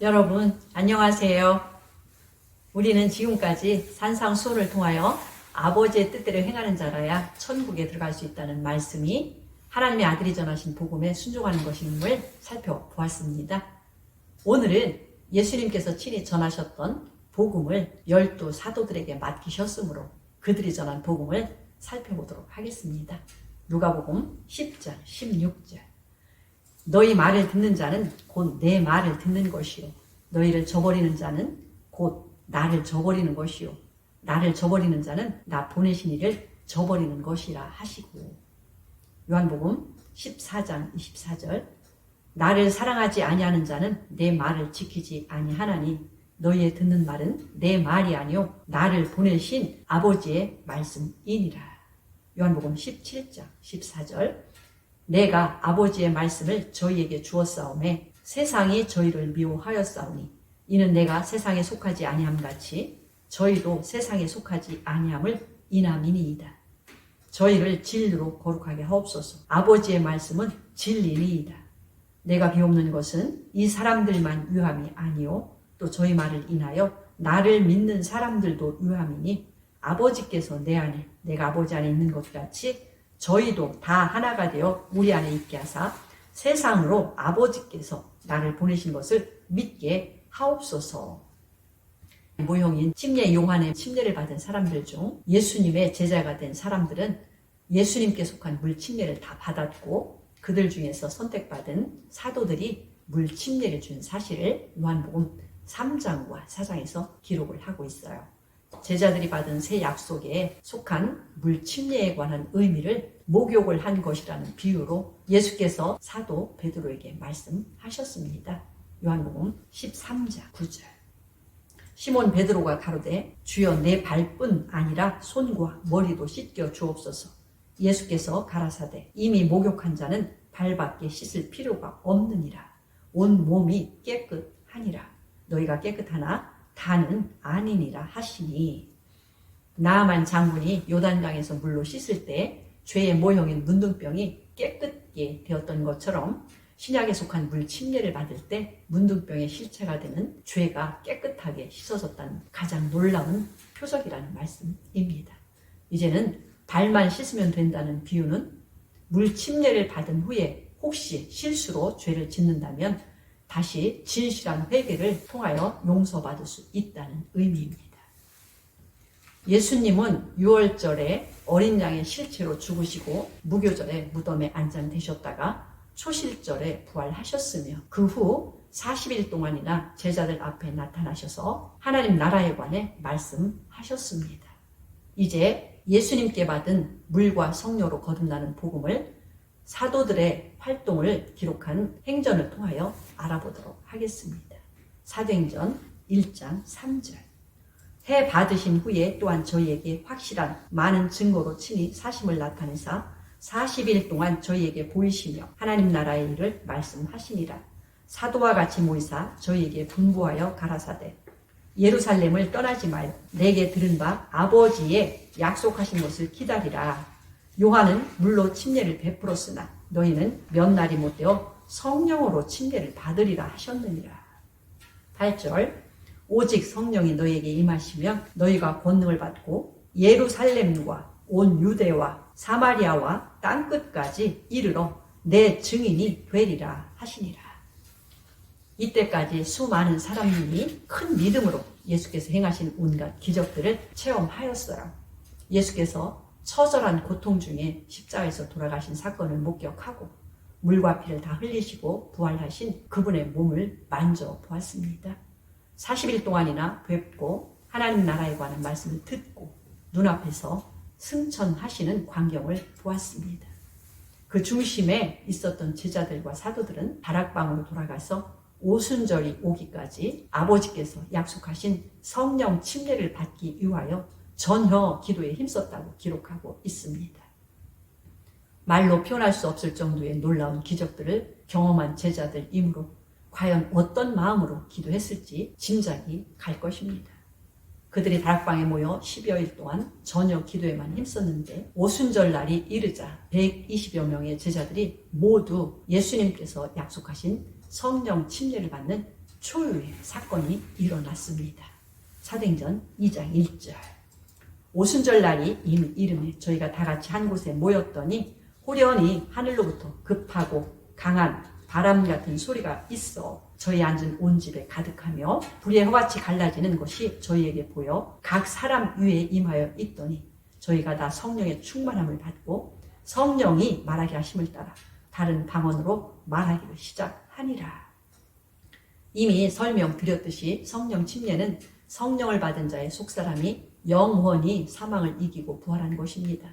여러분 안녕하세요. 우리는 지금까지 산상수훈을 통하여 아버지의 뜻대로 행하는 자라야 천국에 들어갈 수 있다는 말씀이 하나님의 아들이 전하신 복음에 순종하는 것임을 살펴보았습니다. 오늘은 예수님께서 친히 전하셨던 복음을 12 사도들에게 맡기셨으므로 그들이 전한 복음을 살펴보도록 하겠습니다. 누가복음 10장 16절. 너희 말을 듣는 자는 곧 내 말을 듣는 것이요 너희를 저버리는 자는 곧 나를 저버리는 것이요 나를 저버리는 자는 나 보내신 이를 저버리는 것이라 하시고. 요한복음 14장 24절. 나를 사랑하지 아니하는 자는 내 말을 지키지 아니하나니 너희의 듣는 말은 내 말이 아니요 나를 보내신 아버지의 말씀이니라. 요한복음 17장 14절. 내가 아버지의 말씀을 저희에게 주었사오매 세상이 저희를 미워하였사오니 이는 내가 세상에 속하지 아니함같이 저희도 세상에 속하지 아니함을 인함이니이다. 저희를 진리로 거룩하게 하옵소서. 아버지의 말씀은 진리니이다. 내가 비옵는 것은 이 사람들만 유함이 아니요 또 저희 말을 인하여 나를 믿는 사람들도 유함이니 아버지께서 내 안에 내가 아버지 안에 있는 것 같이 저희도 다 하나가 되어 우리 안에 있게 하사 세상으로 아버지께서 나를 보내신 것을 믿게 하옵소서. 모형인 침례 요한의 침례를 받은 사람들 중 예수님의 제자가 된 사람들은 예수님께 속한 물 침례를 다 받았고 그들 중에서 선택받은 사도들이 물 침례를 준 사실을 요한복음 3장과 4장에서 기록을 하고 있어요. 제자들이 받은 새 약속에 속한 물 침례에 관한 의미를 목욕을 한 것이라는 비유로 예수께서 사도 베드로에게 말씀하셨습니다. 요한복음 13장 9절. 시몬 베드로가 가로되 주여 내 발뿐 아니라 손과 머리도 씻겨 주옵소서. 예수께서 가라사대 이미 목욕한 자는 발밖에 씻을 필요가 없느니라. 온 몸이 깨끗하니라. 너희가 깨끗하나 다는 아니니라 하시니. 나아만 장군이 요단강에서 물로 씻을 때 죄의 모형인 문둥병이 깨끗게 되었던 것처럼 신약에 속한 물 침례를 받을 때 문둥병의 실체가 되는 죄가 깨끗하게 씻어졌다는 가장 놀라운 표적이라는 말씀입니다. 이제는 발만 씻으면 된다는 비유는 물 침례를 받은 후에 혹시 실수로 죄를 짓는다면 다시 진실한 회개를 통하여 용서받을 수 있다는 의미입니다. 예수님은 6월절에 어린 양의 실체로 죽으시고 무교절에 무덤에 안장되셨다가 초실절에 부활하셨으며 그 후 40일 동안이나 제자들 앞에 나타나셔서 하나님 나라에 관해 말씀하셨습니다. 이제 예수님께 받은 물과 성령으로 거듭나는 복음을 사도들의 활동을 기록한 행전을 통하여 알아보도록 하겠습니다. 사도행전 1장 3절. 해 받으신 후에 또한 저희에게 확실한 많은 증거로 친히 사심을 나타내사 40일 동안 저희에게 보이시며 하나님 나라의 일을 말씀하시니라. 사도와 같이 모이사 저희에게 분부하여 가라사대 예루살렘을 떠나지 말고 내게 들은 바 아버지의 약속하신 것을 기다리라. 요한은 물로 침례를 베풀었으나 너희는 몇 날이 못되어 성령으로 침례를 받으리라 하셨느니라. 8절. 오직 성령이 너희에게 임하시면 너희가 권능을 받고 예루살렘과 온 유대와 사마리아와 땅끝까지 이르러 내 증인이 되리라 하시니라. 이때까지 수많은 사람들이 큰 믿음으로 예수께서 행하신 온갖 기적들을 체험하였어요. 예수께서 처절한 고통 중에 십자가에서 돌아가신 사건을 목격하고 물과 피를 다 흘리시고 부활하신 그분의 몸을 만져보았습니다. 40일 동안이나 뵙고 하나님 나라에 관한 말씀을 듣고 눈앞에서 승천하시는 광경을 보았습니다. 그 중심에 있었던 제자들과 사도들은 다락방으로 돌아가서 오순절이 오기까지 아버지께서 약속하신 성령 침례를 받기 위하여 전혀 기도에 힘썼다고 기록하고 있습니다. 말로 표현할 수 없을 정도의 놀라운 기적들을 경험한 제자들이므로 과연 어떤 마음으로 기도했을지 짐작이 갈 것입니다. 그들이 다락방에 모여 10여일 동안 전혀 기도에만 힘썼는데 오순절 날이 이르자 120여 명의 제자들이 모두 예수님께서 약속하신 성령 침례를 받는 초유의 사건이 일어났습니다. 사도행전 2장 1절. 오순절 날이 이름에 저희가 다 같이 한 곳에 모였더니 호련히 하늘로부터 급하고 강한 바람 같은 소리가 있어 저희 앉은 온 집에 가득하며 불의 허같이 갈라지는 것이 저희에게 보여 각 사람 위에 임하여 있더니 저희가 다 성령의 충만함을 받고 성령이 말하게 하심을 따라 다른 방언으로 말하기를 시작하니라. 이미 설명드렸듯이 성령 침례는 성령을 받은 자의 속사람이 영원히 사망을 이기고 부활한 것입니다.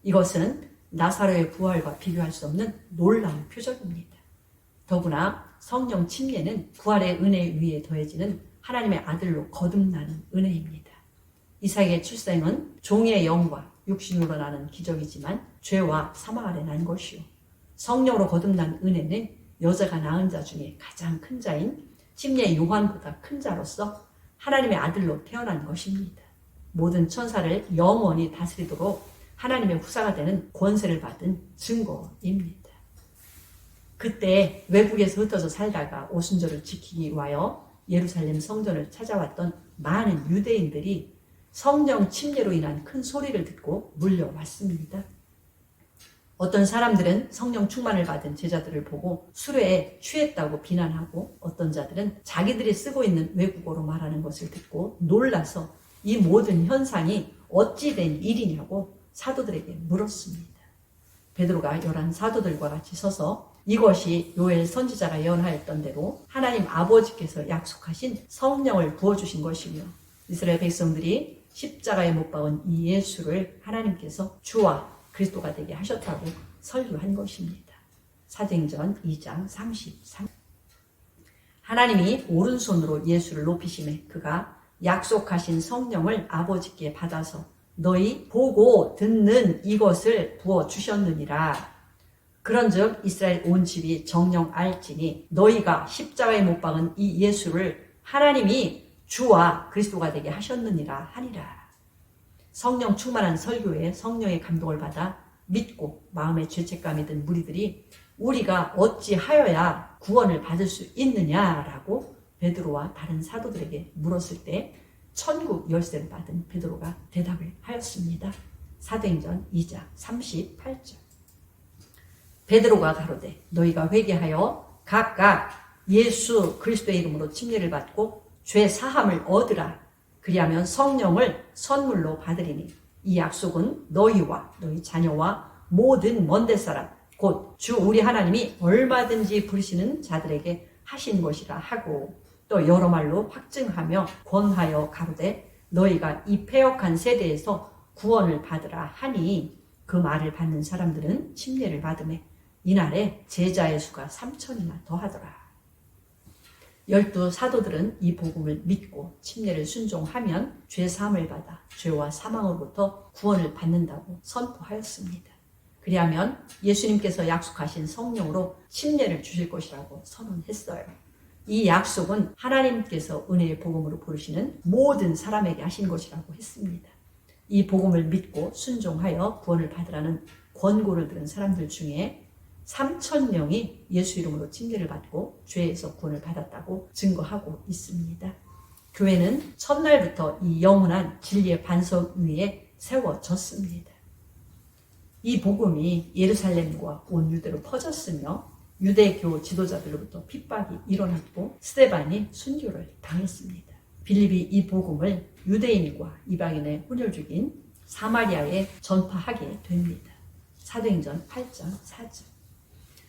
이것은 나사로의 부활과 비교할 수 없는 놀라운 표적입니다. 더구나 성령 침례는 부활의 은혜 위에 더해지는 하나님의 아들로 거듭나는 은혜입니다. 이삭의 출생은 종의 영과 육신으로 나는 기적이지만 죄와 사망 아래 난 것이요 성령으로 거듭난 은혜는 여자가 낳은 자 중에 가장 큰 자인 침례 요한보다 큰 자로서 하나님의 아들로 태어난 것입니다. 모든 천사를 영원히 다스리도록 하나님의 후사가 되는 권세를 받은 증거입니다. 그때 외국에서 흩어져 살다가 오순절을 지키기 위하여 예루살렘 성전을 찾아왔던 많은 유대인들이 성령 침례로 인한 큰 소리를 듣고 몰려왔습니다. 어떤 사람들은 성령 충만을 받은 제자들을 보고 수레에 취했다고 비난하고 어떤 자들은 자기들이 쓰고 있는 외국어로 말하는 것을 듣고 놀라서 이 모든 현상이 어찌 된 일이냐고 사도들에게 물었습니다. 베드로가 11 사도들과 같이 서서 이것이 요엘 선지자가 예언하였던 대로 하나님 아버지께서 약속하신 성령을 부어주신 것이며 이스라엘 백성들이 십자가에 못 박은 이 예수를 하나님께서 주와 그리스도가 되게 하셨다고 설교한 것입니다. 사도행전 2장 33. 하나님이 오른손으로 예수를 높이심에 그가 약속하신 성령을 아버지께 받아서 너희 보고 듣는 이것을 부어주셨느니라. 그런즉 이스라엘 온 집이 정령 알지니 너희가 십자가에 못 박은 이 예수를 하나님이 주와 그리스도가 되게 하셨느니라 하니라. 성령 충만한 설교에 성령의 감동을 받아 믿고 마음에 죄책감이 든 무리들이 우리가 어찌하여야 구원을 받을 수 있느냐라고 베드로와 다른 사도들에게 물었을 때 천국 열쇠를 받은 베드로가 대답을 하였습니다. 사도행전 2장 38절. 베드로가 가로되 너희가 회개하여 각각 예수 그리스도의 이름으로 침례를 받고 죄 사함을 얻으라. 그리하면 성령을 선물로 받으리니 이 약속은 너희와 너희 자녀와 모든 먼데 사람 곧 주 우리 하나님이 얼마든지 부르시는 자들에게 하신 것이라 하고 또 여러 말로 확증하며 권하여 가로되 너희가 이 패역한 세대에서 구원을 받으라 하니 그 말을 받는 사람들은 침례를 받으매 이날에 제자의 수가 3,000이나 더하더라. 12 사도들은 이 복음을 믿고 침례를 순종하면 죄 사함을 받아 죄와 사망으로부터 구원을 받는다고 선포하였습니다. 그리하면 예수님께서 약속하신 성령으로 침례를 주실 것이라고 선언했어요. 이 약속은 하나님께서 은혜의 복음으로 부르시는 모든 사람에게 하신 것이라고 했습니다. 이 복음을 믿고 순종하여 구원을 받으라는 권고를 들은 사람들 중에 3,000명이 예수 이름으로 침례를 받고 죄에서 구원을 받았다고 증거하고 있습니다. 교회는 첫날부터 이 영원한 진리의 반석 위에 세워졌습니다. 이 복음이 예루살렘과 온 유대로 퍼졌으며 유대교 지도자들로부터 핍박이 일어났고 스데반이 순교를 당했습니다. 빌립이 이 복음을 유대인과 이방인의 혼혈 죽인 사마리아에 전파하게 됩니다. 사도행전 8장 4절.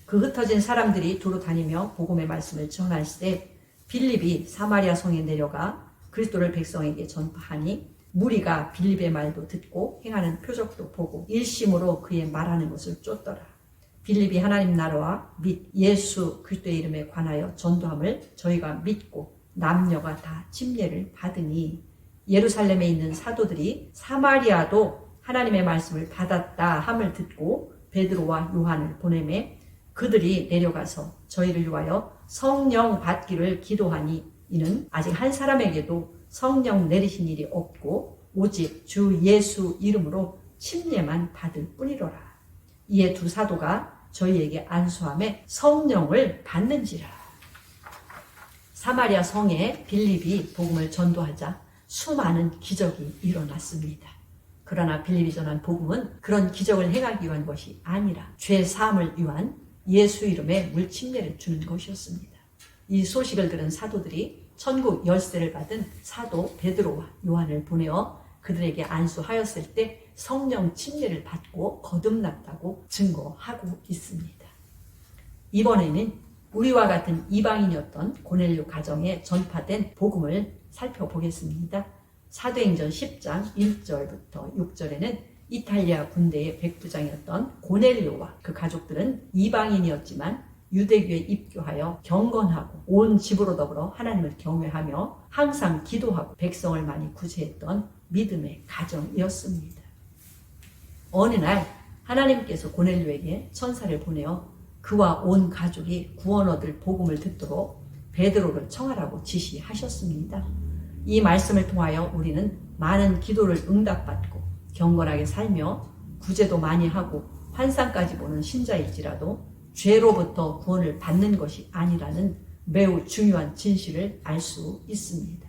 그 흩어진 사람들이 두루 다니며 복음의 말씀을 전할때 빌립이 사마리아 성에 내려가 그리스도를 백성에게 전파하니 무리가 빌립의 말도 듣고 행하는 표적도 보고 일심으로 그의 말하는 것을 쫓더라. 빌립이 하나님 나라와 및 예수 그리스도의 이름에 관하여 전도함을 저희가 믿고 남녀가 다 침례를 받으니 예루살렘에 있는 사도들이 사마리아도 하나님의 말씀을 받았다 함을 듣고 베드로와 요한을 보내매 그들이 내려가서 저희를 위하여 성령 받기를 기도하니 이는 아직 한 사람에게도 성령 내리신 일이 없고 오직 주 예수 이름으로 침례만 받을 뿐이로라. 이에 두 사도가 저희에게 안수함에 성령을 받는지라. 사마리아 성에 빌립이 복음을 전도하자 수많은 기적이 일어났습니다. 그러나 빌립이 전한 복음은 그런 기적을 행하기 위한 것이 아니라 죄 사함을 위한 예수 이름의 물침례를 주는 것이었습니다. 이 소식을 들은 사도들이 천국 열쇠를 받은 사도 베드로와 요한을 보내어 그들에게 안수하였을 때 성령 침례를 받고 거듭났다고 증거하고 있습니다. 이번에는 우리와 같은 이방인이었던 고넬료 가정에 전파된 복음을 살펴보겠습니다. 사도행전 10장 1절부터 6절에는 이탈리아 군대의 백부장이었던 고넬료와 그 가족들은 이방인이었지만 유대교에 입교하여 경건하고 온 집으로 더불어 하나님을 경외하며 항상 기도하고 백성을 많이 구제했던 믿음의 가정이었습니다. 어느 날 하나님께서 고넬료에게 천사를 보내어 그와 온 가족이 구원 얻을 복음을 듣도록 베드로를 청하라고 지시하셨습니다. 이 말씀을 통하여 우리는 많은 기도를 응답받고 경건하게 살며 구제도 많이 하고 환상까지 보는 신자일지라도 죄로부터 구원을 받는 것이 아니라는 매우 중요한 진실을 알 수 있습니다.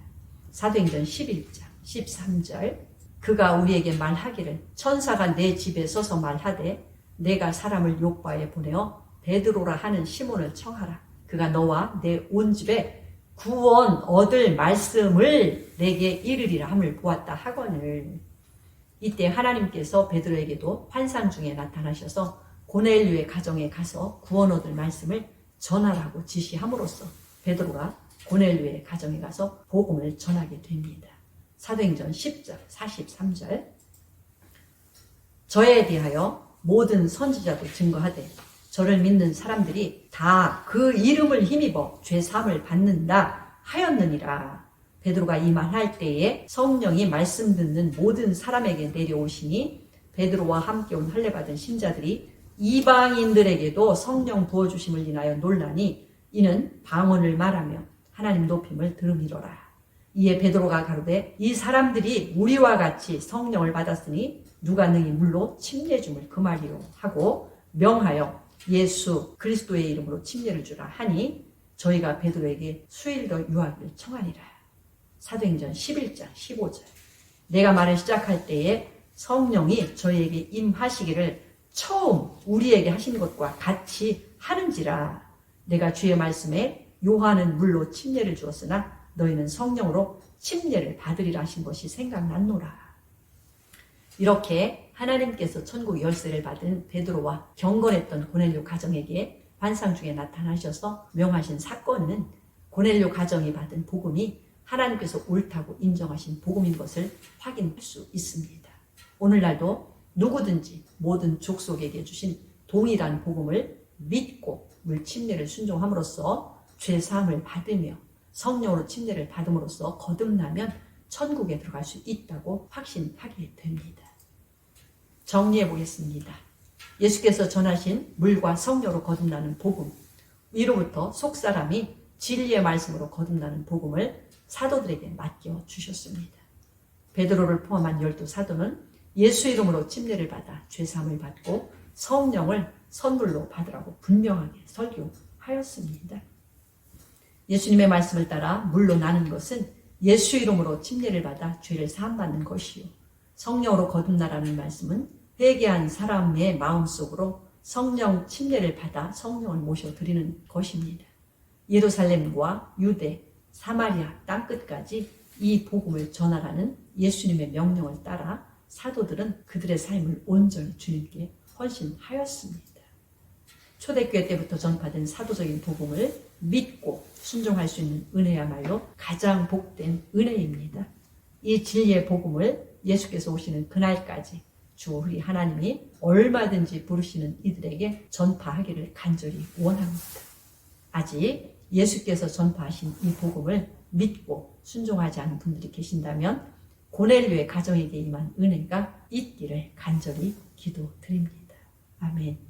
사도행전 11장 13절 그가 우리에게 말하기를 천사가 내 집에 서서 말하되 내가 사람을 요바에 보내어 베드로라 하는 시몬을 청하라. 그가 너와 내 온 집에 구원 얻을 말씀을 내게 이르리라 함을 보았다 하거늘. 이때 하나님께서 베드로에게도 환상 중에 나타나셔서 고넬료의 가정에 가서 구원 얻을 말씀을 전하라고 지시함으로써 베드로가 고넬료의 가정에 가서 복음을 전하게 됩니다. 사도행전 10장 43절 저에 대하여 모든 선지자도 증거하되 저를 믿는 사람들이 다 그 이름을 힘입어 죄사함을 받는다 하였느니라. 베드로가 이 말할 때에 성령이 말씀 듣는 모든 사람에게 내려오시니 베드로와 함께 온 할례받은 신자들이 이방인들에게도 성령 부어주심을 인하여 놀라니 이는 방언을 말하며 하나님 높임을 들음이로라. 이에 베드로가 가로되 이 사람들이 우리와 같이 성령을 받았으니 누가 능히 물로 침례 줌을 금하리요 하고 명하여 예수 그리스도의 이름으로 침례를 주라 하니 저희가 베드로에게 수일 더 유하기를 청하니라. 사도행전 11장 15절 내가 말을 시작할 때에 성령이 저희에게 임하시기를 처음 우리에게 하신 것과 같이 하는지라. 내가 주의 말씀에 요한은 물로 침례를 주었으나 너희는 성령으로 침례를 받으리라 하신 것이 생각났노라. 이렇게 하나님께서 천국 열쇠를 받은 베드로와 경건했던 고넬료 가정에게 환상 중에 나타나셔서 명하신 사건은 고넬료 가정이 받은 복음이 하나님께서 옳다고 인정하신 복음인 것을 확인할 수 있습니다. 오늘날도 누구든지 모든 족속에게 주신 동일한 복음을 믿고 물침례를 순종함으로써 죄사함을 받으며 성령으로 침례를 받음으로써 거듭나면 천국에 들어갈 수 있다고 확신하게 됩니다. 정리해 보겠습니다. 예수께서 전하신 물과 성령으로 거듭나는 복음, 위로부터 속사람이 진리의 말씀으로 거듭나는 복음을 사도들에게 맡겨 주셨습니다. 베드로를 포함한 12사도는 예수 이름으로 침례를 받아 죄사함을 받고 성령을 선물로 받으라고 분명하게 설교하였습니다. 예수님의 말씀을 따라 물로 나는 것은 예수 이름으로 침례를 받아 죄를 사함받는 것이요 성령으로 거듭나라는 말씀은 회개한 사람의 마음속으로 성령 침례를 받아 성령을 모셔드리는 것입니다. 예루살렘과 유대, 사마리아 땅끝까지 이 복음을 전하라는 예수님의 명령을 따라 사도들은 그들의 삶을 온전히 주님께 헌신하였습니다. 초대교회 때부터 전파된 사도적인 복음을 믿고 순종할 수 있는 은혜야말로 가장 복된 은혜입니다. 이 진리의 복음을 예수께서 오시는 그날까지 주 우리 하나님이 얼마든지 부르시는 이들에게 전파하기를 간절히 원합니다. 아직 예수께서 전파하신 이 복음을 믿고 순종하지 않은 분들이 계신다면 고넬료의 가정에게 임한 은혜가 있기를 간절히 기도드립니다. 아멘.